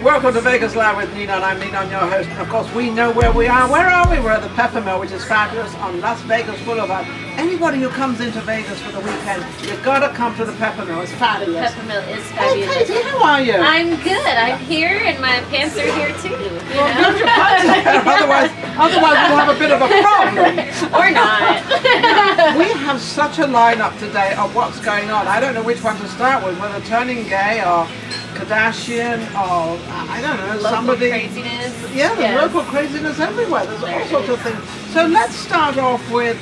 Welcome to Vegas Live with Ninon. I'm Ninon, your host. And of course, we know where we are. Where are we? We're at the Peppermill, which is fabulous, on Las Vegas Boulevard. Anybody who comes into Vegas for the weekend, you've got to come to the Peppermill. It's fabulous. The Peppermill is fabulous. Hey, Katie, how are you? I'm good. I'm here, and my pants are here too. Well, don't your pants are here. Otherwise we'll have a bit of a problem. Or not. We have such a lineup today of what's going on. I don't know which one to start with, whether turning gay or Kardashian or, I don't know, Local somebody. craziness. Yeah, there's Yes. local craziness everywhere. There's all sorts of things. So let's start off with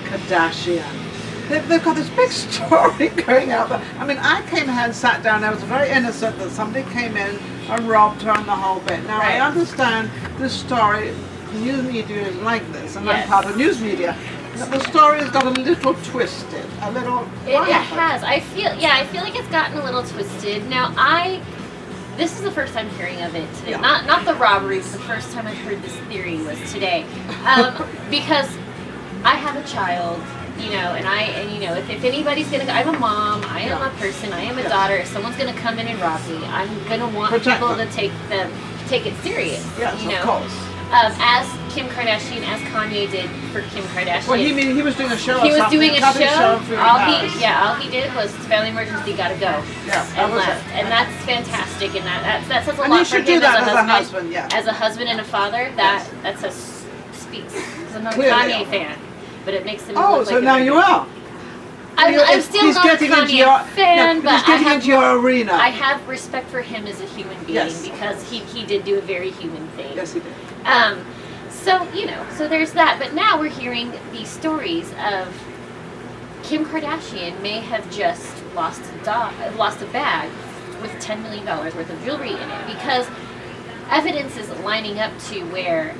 Kardashian. They've got this big story going out there. I mean, I came here and sat down. I was very innocent that somebody came in and robbed her and the whole bit. Now, I understand this story. News media is like this, and I'm part of news media. The story has got a little twisted, a little. It has. I feel like it's gotten a little twisted. Now, this is the first time hearing of it today. Yeah. Not the robbery, but the first time I've heard this theory was today. Because I have a child, and if anybody's gonna, I'm a mom, I am a person, I am a daughter. If someone's gonna come in and rob me, I'm gonna want people to take it serious. Yes, of course. As Kim Kardashian, as Kanye did for Kim Kardashian. Well, he was doing a show. He was doing a show. All all he did was family emergency, gotta go. Yeah, and left. And that's fantastic, and that says a lot for him as a husband. Yeah. As a husband and a father, that speaks. I'm not a Kanye fan, but it makes him. Oh, so now you are. I'm still not a Kanye fan, but he's getting into your arena. I have respect for him as a human being because he did do a very human thing. Yes, he did. So there's that. But now we're hearing these stories of Kim Kardashian may have just lost a bag with $10 million worth of jewelry in it because evidence is lining up to where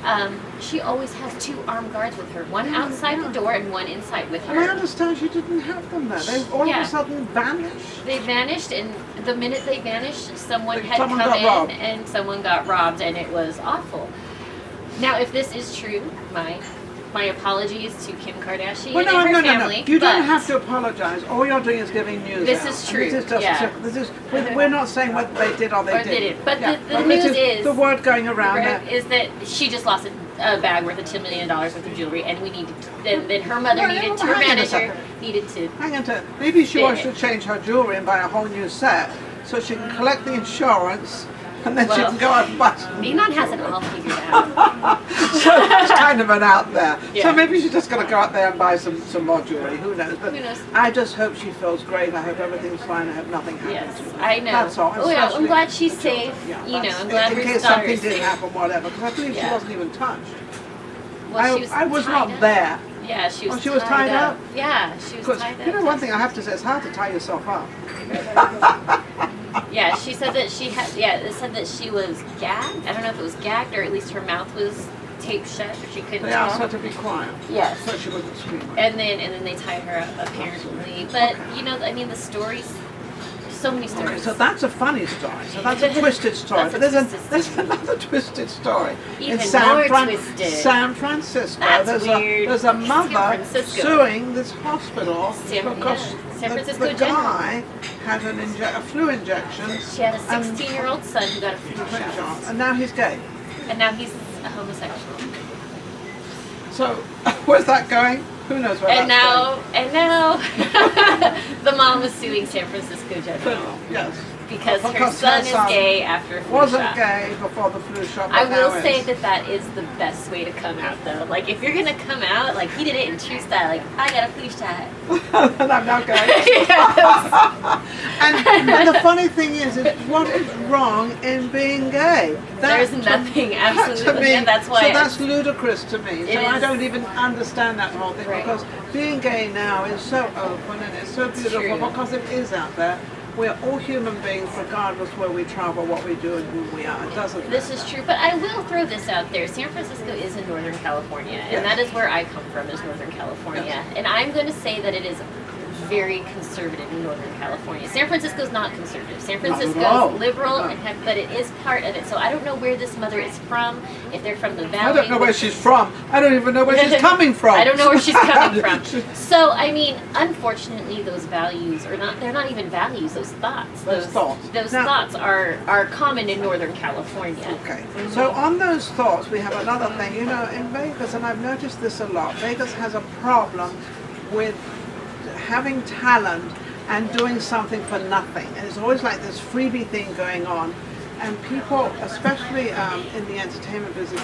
she always has 2 armed guards with her, one outside the door and one inside with her. And I understand she didn't have them there. They all of a sudden vanished. They vanished, and the minute they vanished, someone come robbed. and someone got robbed, and it was awful. Now, if this is true, my apologies to Kim Kardashian and her family. You don't have to apologize. All you're doing is giving news. This is true. This is just, we're not saying whether they did or they didn't. But the news is the word going around is that she just lost a bag worth of $10 million worth of jewelry, and we needed. Then her mother her manager needed to. Hang on to. Maybe she wants to change her jewelry and buy a whole new set so she can collect the insurance. And then she can go out and buy some. Ninon has it all figured out. So it's kind of an out there. Yeah. So maybe she's just going to go out there and buy some more jewelry. Who knows? But I just hope she feels great. I hope everything's fine. I hope nothing happens to her. I know. That's all. I'm glad she's safe. I'm glad in case something did happen, whatever. Because I believe she wasn't even touched. Well, I was not there. Yeah, she was. She was tied up. Yeah, she was tied up. You know, one thing I have to say, it's hard to tie yourself up. Yeah, she said that she had. Yeah, it said that she was gagged. I don't know if it was gagged or at least her mouth was taped shut, or she couldn't talk. They asked her to be quiet. Yes. So she wouldn't scream. And then they tied her up apparently. But the stories. So many stories. Okay, so that's a funny story. So that's a twisted story. But there's another twisted story. Even in twisted. San Francisco. That's weird. There's a mother suing this hospital because San Francisco the guy had a flu injection. She had a 16-year-old son who got a flu shot. And now he's gay. And now he's a homosexual. So where's that going? Who knows where that's going? And now the mom is suing San Francisco General. Yes. Because her son is gay after a flu shot. Wasn't gay before the flu shot. I will say that is the best way to come out, though. Like, if you're going to come out, like, he did it in true style. Like, I got a flu shot. And I'm now gay. And the funny thing is what is wrong in being gay? There's nothing, absolutely. And that's why. So that's ludicrous to me. So I don't even understand that whole thing because being gay now is so open and it's so beautiful because it is out there. We're all human beings, regardless where we travel, what we do, and who we are. It doesn't. This is true, but I will throw this out there. San Francisco is in Northern California, and that is where I come from, is Northern California. And I'm going to say that it is very conservative in Northern California. San Francisco's not conservative. San Not at Francisco's all. liberal, No. but it is part of it. So I don't know where this mother is from, if they're from the Valley. I don't know where she's from. I don't even know where she's coming from. I don't know where she's coming from. So, I mean, unfortunately, those values are not, they're not even values, those thoughts. Those thoughts. Those Now- thoughts are common in Northern California. Okay, so on those thoughts, we have another thing. You know, in Vegas, and I've noticed this a lot, Vegas has a problem with having talent and doing something for nothing. And it's always like this freebie thing going on. And people, especially in the entertainment business,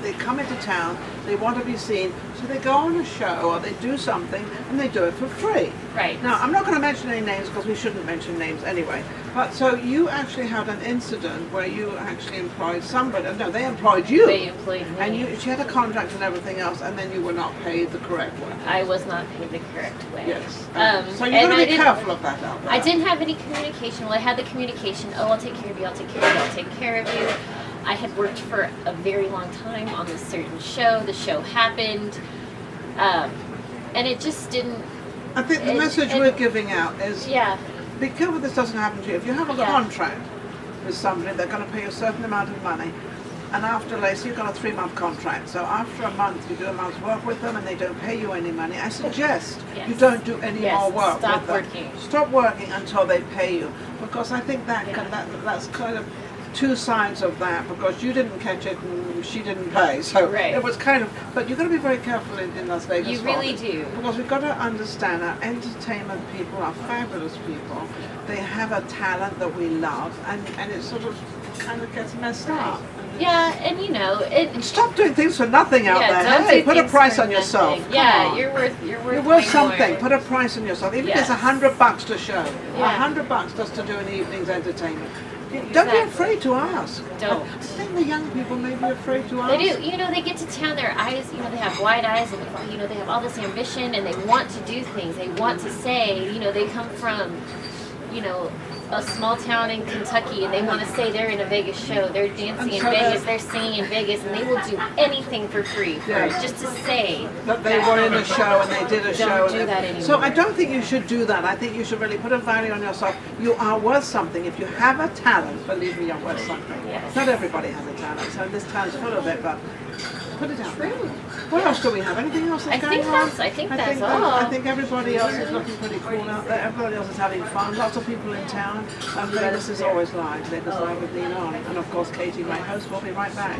they come into town, they want to be seen, so they go on a show or they do something and they do it for free. Right. Now, I'm not going to mention any names because we shouldn't mention names anyway. But so you actually had an incident where you actually employed somebody. No, they employed you. They employed me. And she had a contract and everything else, and then you were not paid the correct way. I was not paid the correct way. Yes. So you're and going I to be didn't- careful of that out there. I didn't have any communication. Well, I had the communication, oh, I'll take care of you, I'll take care of you, I'll take care of you. I had worked for a very long time on this certain show. The show happened, and it just didn't. I think the message we're giving out is Yeah, be careful this doesn't happen to you. If you have a Yeah. contract with somebody, they're going to pay you a certain amount of money. And after, let's say you've got a 3-month contract. So after a month, you do a month's work with them and they don't pay you any money. I suggest Yes. you don't do any Yes, more work stop with them. working. Stop working until they pay you. Because I think that's kind of two sides of that, because you didn't catch it and she didn't pay. So Right. it was kind of, but you've got to be very careful in Las Vegas. you for really this. do. Because we've got to understand our entertainment people are fabulous people. They have a talent that we love, and it sort of kind of gets messed up. Yeah, and you know, And stop doing things for nothing out yeah, there. don't Hey, do put a things price for on yourself. nothing. Come Yeah, on. you're worth You're way worth something. more. Put a price on yourself. Even if Yes. it's $100 to show, Yeah. $100 just to do an evening's entertainment. Don't be Exactly. afraid to ask. Don't. I think the young people may be afraid to ask. They do. You know, they get to town, their eyes, you know, they have wide eyes and, you know, they have all this ambition and they want to do things. They want to say, you know, they come from, you know, a small town in Kentucky and they want to say they're in a Vegas show. They're dancing in so Vegas, they're singing in Vegas, and they will do anything for free for Yes. just to say that they were in a show and they did a show. Don't do and that everything. anymore. So I don't think you should do that. I think you should really put a value on yourself. You are worth something. If you have a talent, believe me, you're worth something. Yes. Not everybody has a talent, so this town's full of it, but put it out. True. What else do we have? Anything else that's going on? I think that's all. I think everybody else is looking pretty cool out there. Everybody else is having fun. Lots of people in town. And Vegas is always live. Vegas Live with Ninon. And of course, Katie, my host, will be right back.